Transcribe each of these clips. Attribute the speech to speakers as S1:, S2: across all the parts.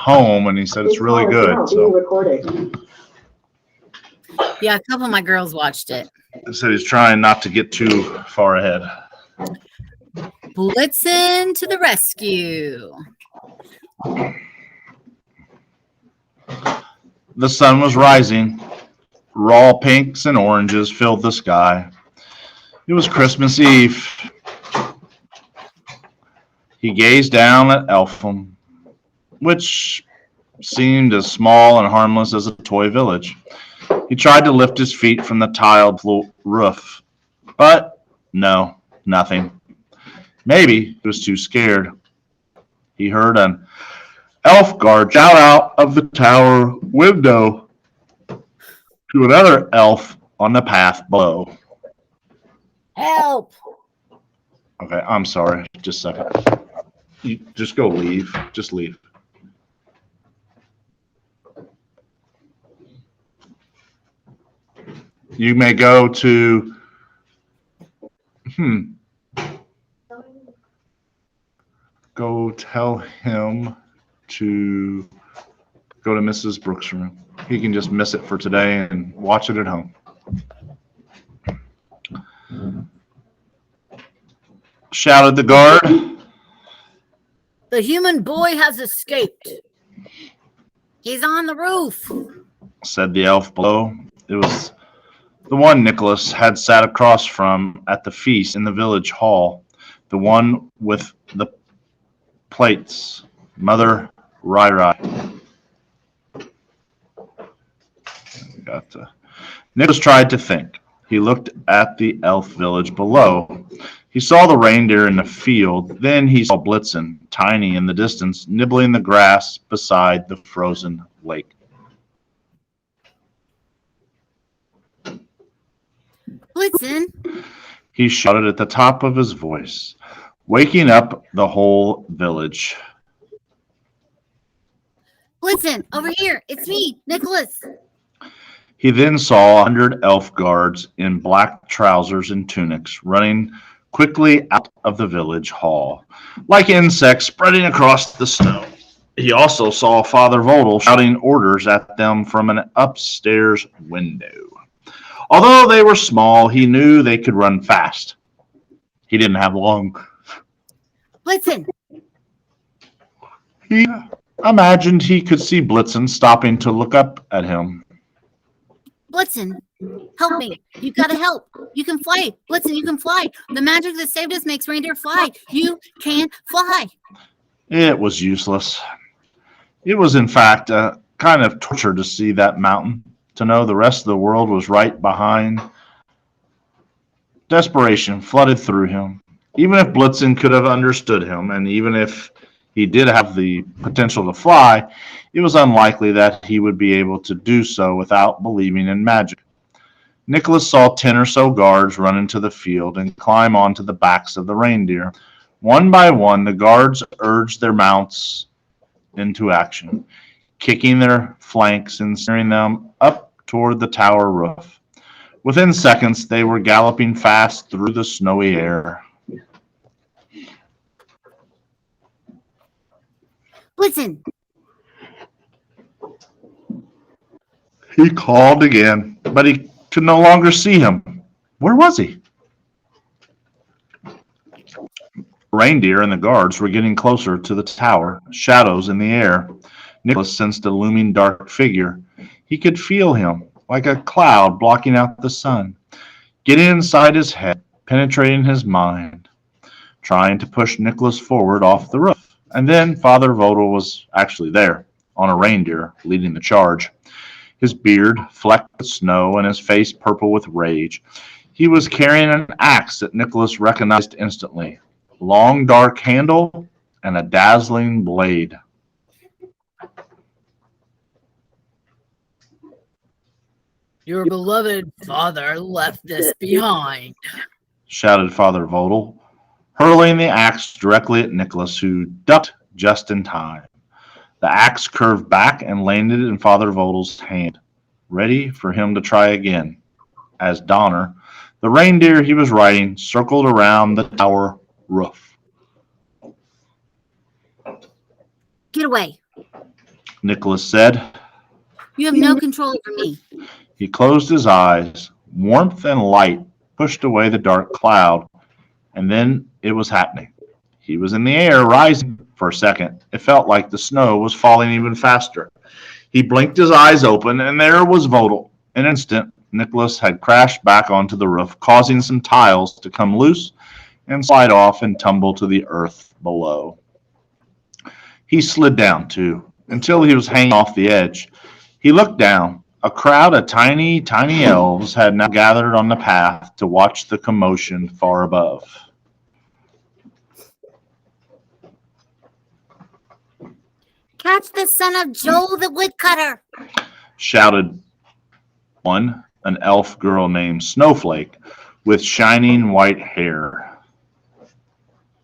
S1: home, and he said it's really good. So
S2: Yeah, a couple of my girls watched it.
S1: he said he's trying not to get too far ahead.
S2: Blitzen to the rescue.
S1: The sun was rising. Raw pinks and oranges filled the sky. It was Christmas Eve. He gazed down at Elfham, which seemed as small and harmless as a toy village. He tried to lift his feet from the tiled roof, but no, nothing. Maybe he was too scared. He heard an elf guard shout out of the tower window to another elf on the path below.
S2: Help!
S1: Okay, I'm sorry. Just a second. You just go leave. Just leave. You may go to go tell him to go to Mrs. Brooks' room. He can just miss it for today and watch it at home. Shouted the guard.
S2: The human boy has escaped. He's on the roof,
S1: Said the elf below. It was the one Nicholas had sat across from at the feast in the village hall, the one with the plates, Mother Rai. Nicholas tried to think. He looked at the elf village below. He saw the reindeer in the field. Then he saw Blitzen, tiny in the distance, nibbling the grass beside the frozen lake.
S2: Blitzen!
S1: He shouted at the top of his voice, waking up the whole village.
S2: Blitzen, over here! It's me, Nicholas!
S1: He then saw 100 elf guards in black trousers and tunics running quickly out of the village hall, like insects spreading across the snow. He also saw Father Vodel shouting orders at them from an upstairs window. Although they were small, he knew they could run fast. He didn't have long.
S2: Blitzen!
S1: He imagined he could see Blitzen stopping to look up at him.
S2: Blitzen, help me. You gotta help. You can fly. Blitzen, you can fly. The magic that saved us makes reindeer fly. You can fly.
S1: It was useless. It was, in fact, a kind of torture to see that mountain, to know the rest of the world was right behind. Desperation flooded through him. Even if Blitzen could have understood him, and even if he did have the potential to fly, it was unlikely that he would be able to do so without believing in magic. Nicholas saw 10 or so guards run into the field and climb onto the backs of the reindeer. One by one, the guards urged their mounts into action, kicking their flanks and steering them up toward the tower roof. Within seconds, they were galloping fast through the snowy air.
S2: Blitzen!
S1: He called again, but he could no longer see him. Where was he? Reindeer and the guards were getting closer to the tower, shadows in the air. Nicholas sensed a looming dark figure. He could feel him, like a cloud blocking out the sun, getting inside his head, penetrating his mind, trying to push Nicholas forward off the roof. And then Father Vodel was actually there, on a reindeer, leading the charge. His beard flecked with snow and his face purple with rage. He was carrying an axe that Nicholas recognized instantly. Long dark handle and a dazzling blade.
S2: Your beloved father left this behind,
S1: shouted Father Vodel, hurling the axe directly at Nicholas, who ducked just in time. The axe curved back and landed in Father Vodel's hand, ready for him to try again. As Donner, the reindeer he was riding, circled around the tower roof.
S2: Get away.
S1: Nicholas said.
S2: You have no control over me.
S1: He closed his eyes. Warmth and light pushed away the dark cloud, and then it was happening. He was in the air, rising. For a second, it felt like the snow was falling even faster. He blinked his eyes open, and there was Vodal. In an instant, Nicholas had crashed back onto the roof, causing some tiles to come loose and slide off and tumble to the earth below. He slid down, too, until he was hanging off the edge. He looked down. A crowd of tiny, tiny elves had now gathered on the path to watch the commotion far above.
S2: Catch the son of Joel the woodcutter,
S1: Shouted one, an elf girl named Snowflake with shining white hair.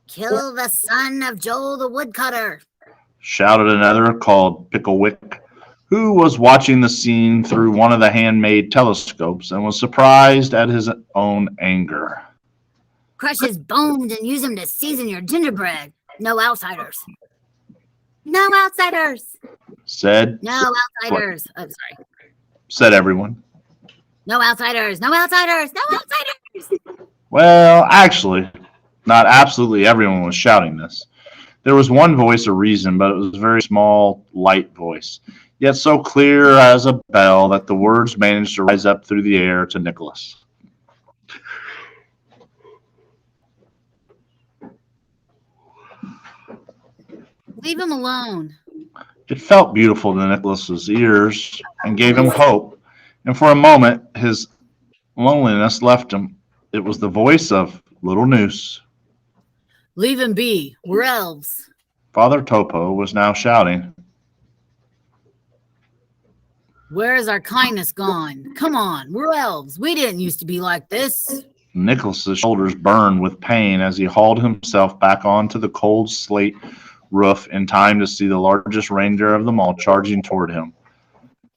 S2: Kill the son of Joel the woodcutter,
S1: Shouted another called Picklewick, who was watching the scene through one of the handmade telescopes and was surprised at his own anger.
S2: Crush his bones and use him to season your gingerbread. No outsiders. No outsiders.
S1: Said
S2: No outsiders. Oh, sorry.
S1: said everyone.
S2: No outsiders. No outsiders. No outsiders.
S1: Well, actually, not absolutely everyone was shouting this. There was one voice of reason, but it was a very small, light voice, yet so clear as a bell that the words managed to rise up through the air to Nicholas.
S2: Leave him alone.
S1: It felt beautiful to Nicholas's ears and gave him hope, and for a moment his loneliness left him. It was the voice of Little Noose.
S2: Leave him be. We're elves.
S1: Father Topo was now shouting.
S2: Where is our kindness gone? Come on, we're elves. We didn't used to be like this.
S1: Nicholas's shoulders burned with pain as he hauled himself back onto the cold slate roof in time to see the largest reindeer of them all charging toward him.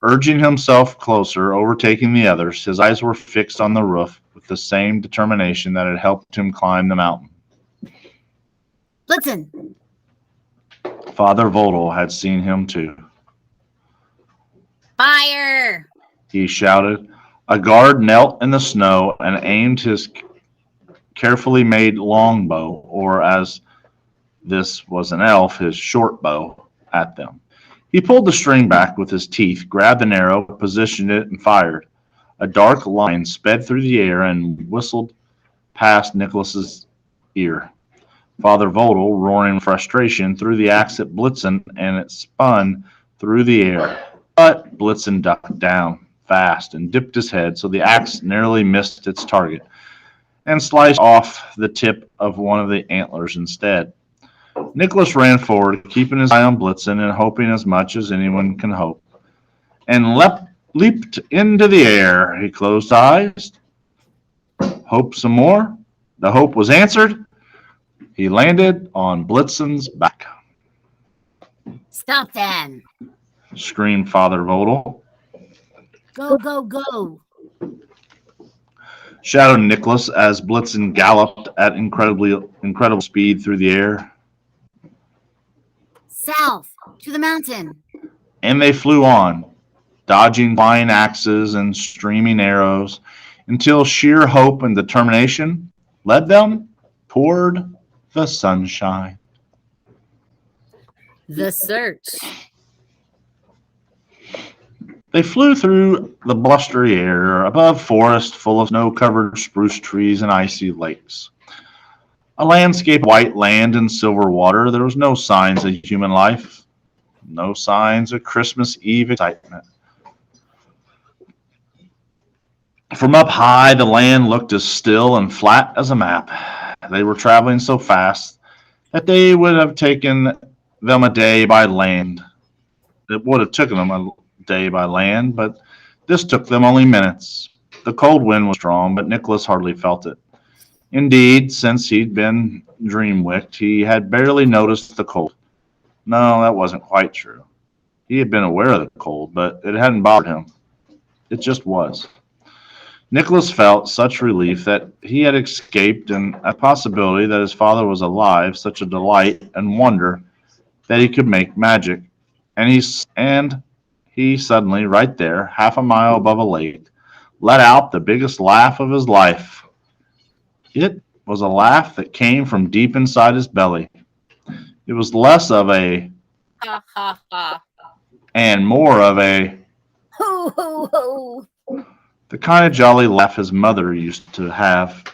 S1: Urging himself closer, overtaking the others, his eyes were fixed on the roof with the same determination that had helped him climb the mountain.
S2: Blitzen.
S1: Father Vodal had seen him too.
S2: Fire.
S1: He shouted. A guard knelt in the snow and aimed his carefully made longbow, or as this was an elf, his short bow, at them. He pulled the string back with his teeth, grabbed an arrow, positioned it, and fired. A dark line sped through the air and whistled past Nicholas's ear. Father Vodal, roaring in frustration, threw the axe at Blitzen, and it spun through the air. But Blitzen ducked down fast and dipped his head so the axe narrowly missed its target and sliced off the tip of one of the antlers instead. Nicholas ran forward, keeping his eye on Blitzen and hoping as much as anyone can hope, and leaped into the air. He closed eyes, hoped some more. The hope was answered. He landed on Blitzen's back.
S2: Stop then.
S1: Screamed Father Vodal.
S2: Go, go, go.
S1: Shouted Nicholas as Blitzen galloped at incredible speed through the air.
S2: South, to the mountain.
S1: And they flew on, dodging flying axes and streaming arrows, until sheer hope and determination led them toward the sunshine.
S2: The search.
S1: They flew through the blustery air, above forest full of snow-covered spruce trees and icy lakes. A landscape of white land and silver water. There was no signs of human life, no signs of Christmas Eve excitement. From up high, the land looked as still and flat as a map. They were traveling so fast that they would have taken them a day by land. It would have taken them a day by land, but this took them only minutes. The cold wind was strong, but Nicholas hardly felt it. Indeed, since he'd been dream-wicked, he had barely noticed the cold. No, that wasn't quite true. He had been aware of the cold, but it hadn't bothered him. It just was. Nicholas felt such relief that he had escaped, and a possibility that his father was alive, such a delight and wonder that he could make magic. And he suddenly, right there, half a mile above a lake, let out the biggest laugh of his life. It was a laugh that came from deep inside his belly. It was less of a
S2: Ha ha ha.
S1: and more of a
S2: Ho ho ho.
S1: the kind of jolly laugh his mother used to have.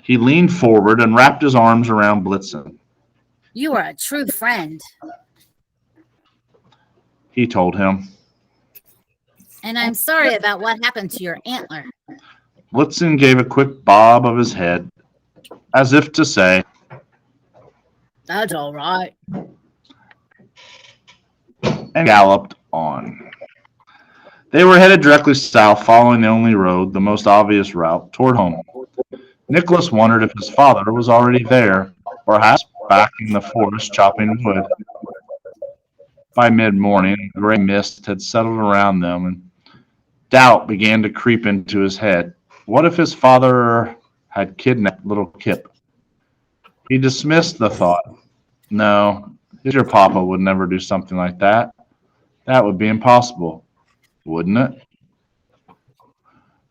S1: He leaned forward and wrapped his arms around Blitzen.
S2: You are a true friend.
S1: He told him.
S2: And I'm sorry about what happened to your antler.
S1: Blitzen gave a quick bob of his head, as if to say,
S2: That's all right.
S1: and galloped on. They were headed directly south, following the only road, the most obvious route, toward home. Nicholas wondered if his father was already there, perhaps back in the forest chopping wood. By mid-morning, a gray mist had settled around them, and doubt began to creep into his head. What if his father had kidnapped little Kip? He dismissed the thought. No, your papa would never do something like that. That would be impossible, wouldn't it?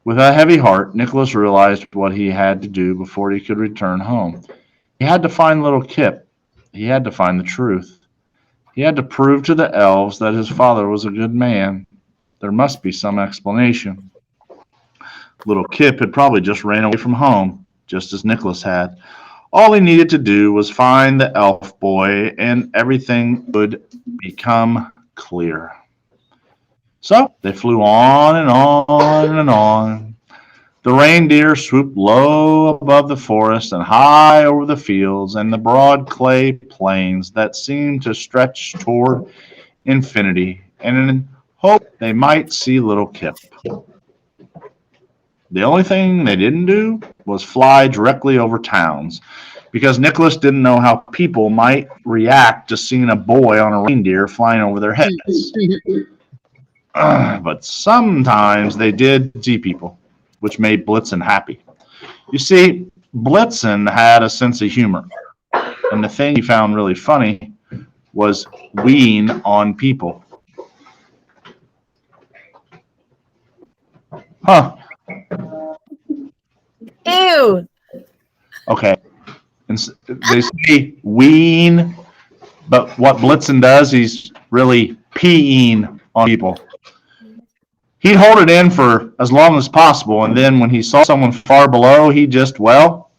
S1: With a heavy heart, Nicholas realized what he had to do before he could return home. He had to find little Kip. He had to find the truth. He had to prove to the elves that his father was a good man. There must be some explanation. Little Kip had probably just ran away from home, just as Nicholas had. All he needed to do was find the elf boy, and everything would become clear. So they flew on and on and on. The reindeer swooped low above the forest and high over the fields and the broad clay plains that seemed to stretch toward infinity, and in hope they might see little Kip. The only thing they didn't do was fly directly over towns, because Nicholas didn't know how people might react to seeing a boy on a reindeer flying over their heads. But sometimes they did see people, which made Blitzen happy. You see, Blitzen had a sense of humor, and the thing he found really funny was weeing on people. Huh.
S2: Ew.
S1: Okay. And they say weeing, but what Blitzen does, he's really peeing on people. He'd hold it in for as long as possible, and then when he saw someone far below, he just, well,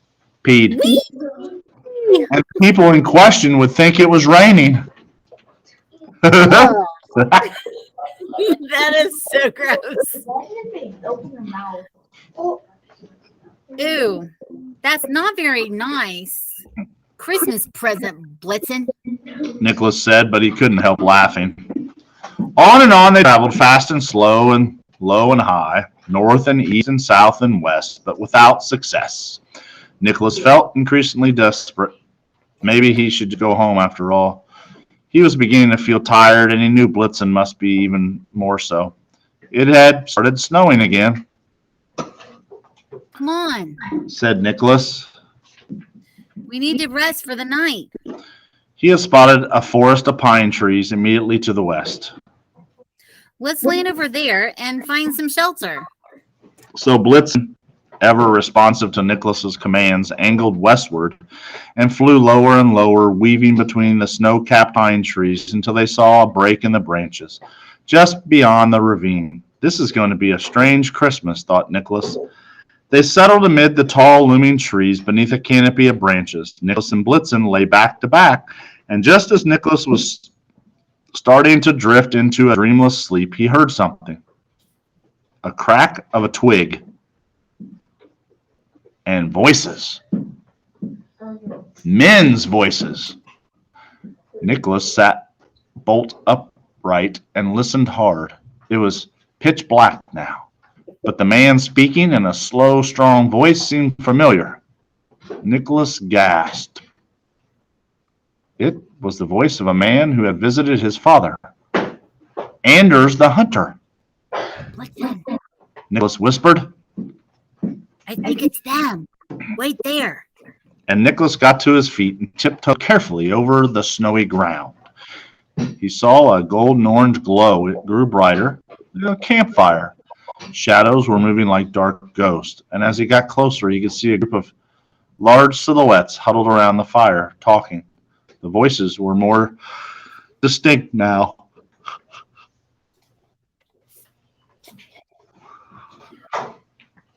S1: peed. And people in question would think it was raining.
S2: That is so gross. Ew. That's not very nice. Christmas present, Blitzen.
S1: Nicholas said, but he couldn't help laughing. On and on they traveled, fast and slow and low and high, north and east and south and west, but without success. Nicholas felt increasingly desperate. Maybe he should go home after all. He was beginning to feel tired, and he knew Blitzen must be even more so. It had started snowing again.
S2: Come on.
S1: Said Nicholas.
S2: We need to rest for the night.
S1: He had spotted a forest of pine trees immediately to the west.
S2: Let's land over there and find some shelter.
S1: So Blitzen, ever responsive to Nicholas's commands, angled westward and flew lower and lower, weaving between the snow-capped pine trees until they saw a break in the branches, just beyond the ravine. This is going to be a strange Christmas, thought Nicholas. They settled amid the tall, looming trees beneath a canopy of branches. Nicholas and Blitzen lay back to back, and just as Nicholas was starting to drift into a dreamless sleep, he heard something. A crack of a twig. And voices. Men's voices. Nicholas sat bolt upright and listened hard. It was pitch black now, but the man speaking in a slow, strong voice seemed familiar. Nicholas gasped. It was the voice of a man who had visited his father, Anders the hunter.
S2: Blitzen,
S1: Nicholas whispered,
S2: I think it's them. Wait there.
S1: and Nicholas got to his feet and tiptoed carefully over the snowy ground. He saw a golden orange glow. It grew brighter. A campfire. Shadows were moving like dark ghosts, and as he got closer, he could see a group of large silhouettes huddled around the fire, talking. The voices were more distinct now.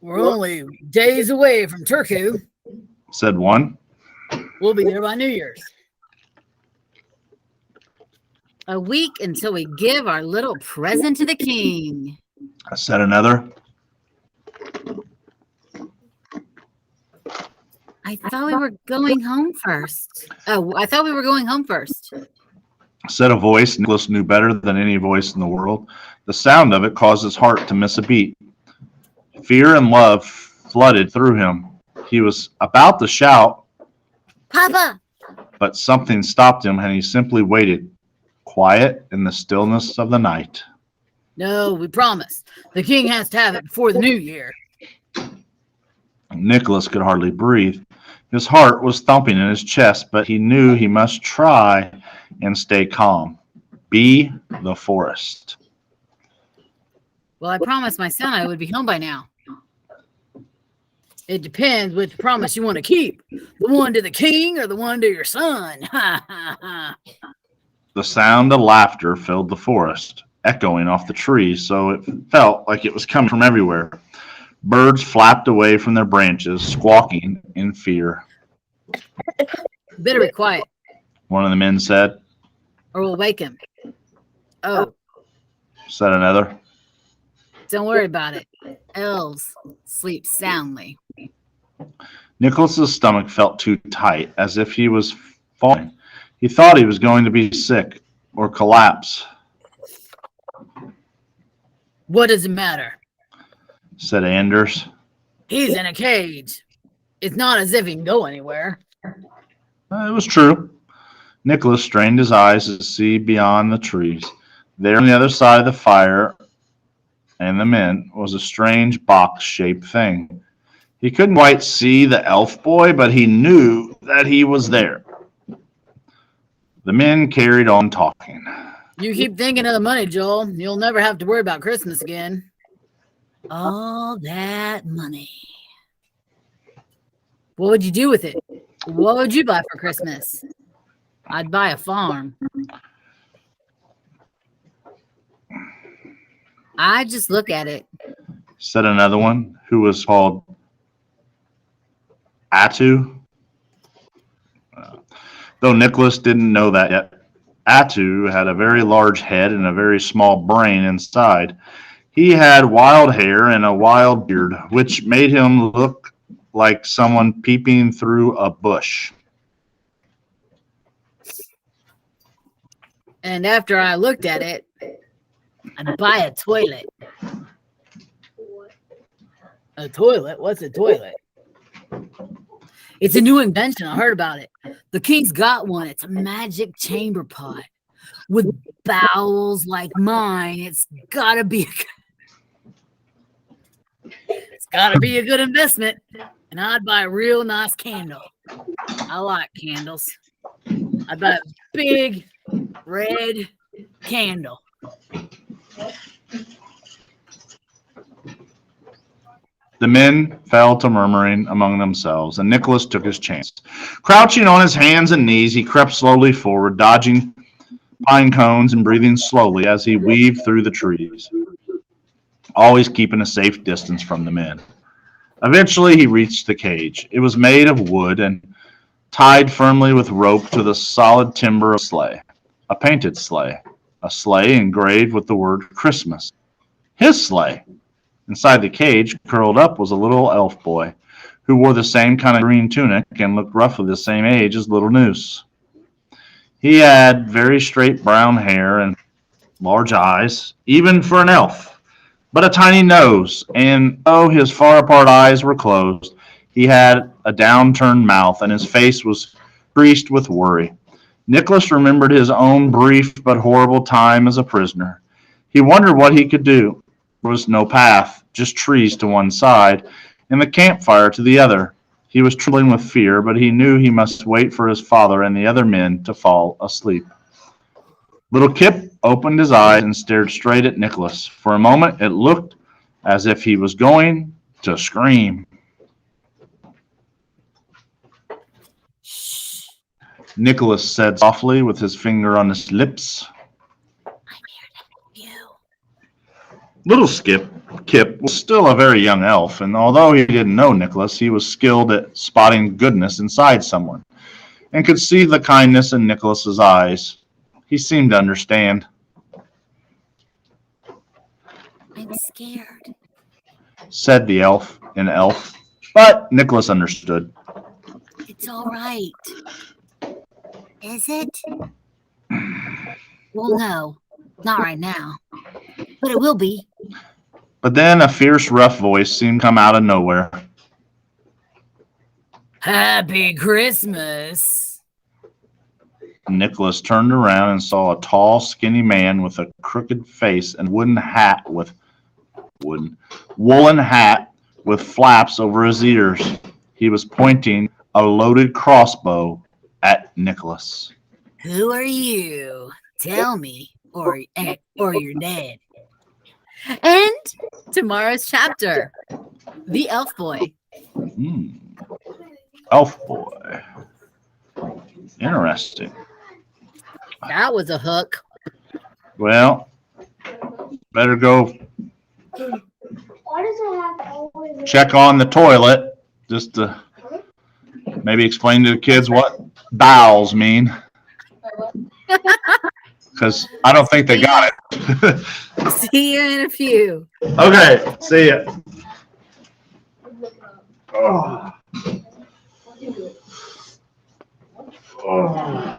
S3: We're only days away from Turku,
S1: said one.
S3: We'll be there by New Year's.
S2: A week until we give our little present to the king,
S1: said another.
S2: I thought we were going home first. Oh, I thought we were going home first,
S1: said a voice Nicholas knew better than any voice in the world. The sound of it caused his heart to miss a beat. Fear and love flooded through him. He was about to shout,
S2: Papa!
S1: But something stopped him, and he simply waited, quiet in the stillness of the night.
S3: No, we promise. The king has to have it before the new year.
S1: Nicholas could hardly breathe. His heart was thumping in his chest, but he knew he must try and stay calm. Be the forest.
S3: Well, I promised my son I would be home by now. It depends which promise you want to keep. The one to the king or the one to your son. Ha, ha, ha.
S1: The sound of laughter filled the forest, echoing off the trees, so it felt like it was coming from everywhere. Birds flapped away from their branches, squawking in fear.
S3: Better be quiet,
S1: One of the men said,
S3: or we'll wake him. Oh,
S1: said another.
S3: don't worry about it. Elves sleep soundly.
S1: Nicholas's stomach felt too tight, as if he was falling. He thought he was going to be sick or collapse,
S3: What does it matter?
S1: said Anders.
S3: He's in a cage. It's not as if he can go anywhere.
S1: It was true. Nicholas strained his eyes to see beyond the trees. There on the other side of the fire and the men was a strange box-shaped thing. He couldn't quite see the elf boy, but he knew that he was there. The men carried on talking.
S3: You keep thinking of the money, Joel. You'll never have to worry about Christmas again.
S2: all that money.
S3: What would you do with it? What would you buy for Christmas? I'd buy a farm.
S2: I just look at it.
S1: Said another one who was called Atu. Though Nicholas didn't know that yet, Atu had a very large head and a very small brain inside. He had wild hair and a wild beard, which made him look like someone peeping through a bush.
S3: And after I looked at it, I'd buy a toilet. A toilet? What's a toilet? It's a new invention. I heard about it. The king's got one. It's a magic chamber pot with bowels like mine. It's gotta be a good investment. And I'd buy a real nice candle. I like candles. I'd buy a big red candle.
S1: The men fell to murmuring among themselves, and Nicholas took his chance. Crouching on his hands and knees, he crept slowly forward, dodging pine cones and breathing slowly as he weaved through the trees, always keeping a safe distance from the men. Eventually, he reached the cage. It was made of wood and tied firmly with rope to the solid timber of a sleigh, a painted sleigh, a sleigh engraved with the word Christmas. His sleigh. Inside the cage, curled up, was a little elf boy who wore the same kind of green tunic and looked roughly the same age as Little Noose. He had very straight brown hair and large eyes, even for an elf, but a tiny nose, and though his far-apart eyes were closed, he had a downturned mouth, and his face was creased with worry. Nicholas remembered his own brief but horrible time as a prisoner. He wondered what he could do. There was no path, just trees to one side, and the campfire to the other. He was trembling with fear, but he knew he must wait for his father and the other men to fall asleep. Little Kip opened his eyes and stared straight at Nicholas. For a moment, it looked as if he was going to scream.
S2: Shh.
S1: Nicholas said softly with his finger on his lips.
S2: I'm here to help you.
S1: Little Kip was still a very young elf, and although he didn't know Nicholas, he was skilled at spotting goodness inside someone, and could see the kindness in Nicholas's eyes. He seemed to understand.
S2: I'm scared.
S1: Said the elf in elf, but Nicholas understood.
S2: It's all right. Is it? Well, no, not right now. But it will be.
S1: But then a fierce, rough voice seemed to come out of nowhere.
S3: Happy Christmas.
S1: Nicholas turned around and saw a tall, skinny man with a crooked face and woolen hat with flaps over his ears. He was pointing a loaded crossbow at Nicholas.
S3: Who are you? Tell me, or you're dead.
S2: And tomorrow's chapter, The Elf Boy.
S1: Elf boy. Interesting.
S3: That was a hook.
S1: Well, better go check on the toilet just to maybe explain to the kids what bowels mean. Because I don't think they got it.
S3: See you in a few.
S1: Okay, see ya. Oh. Oh.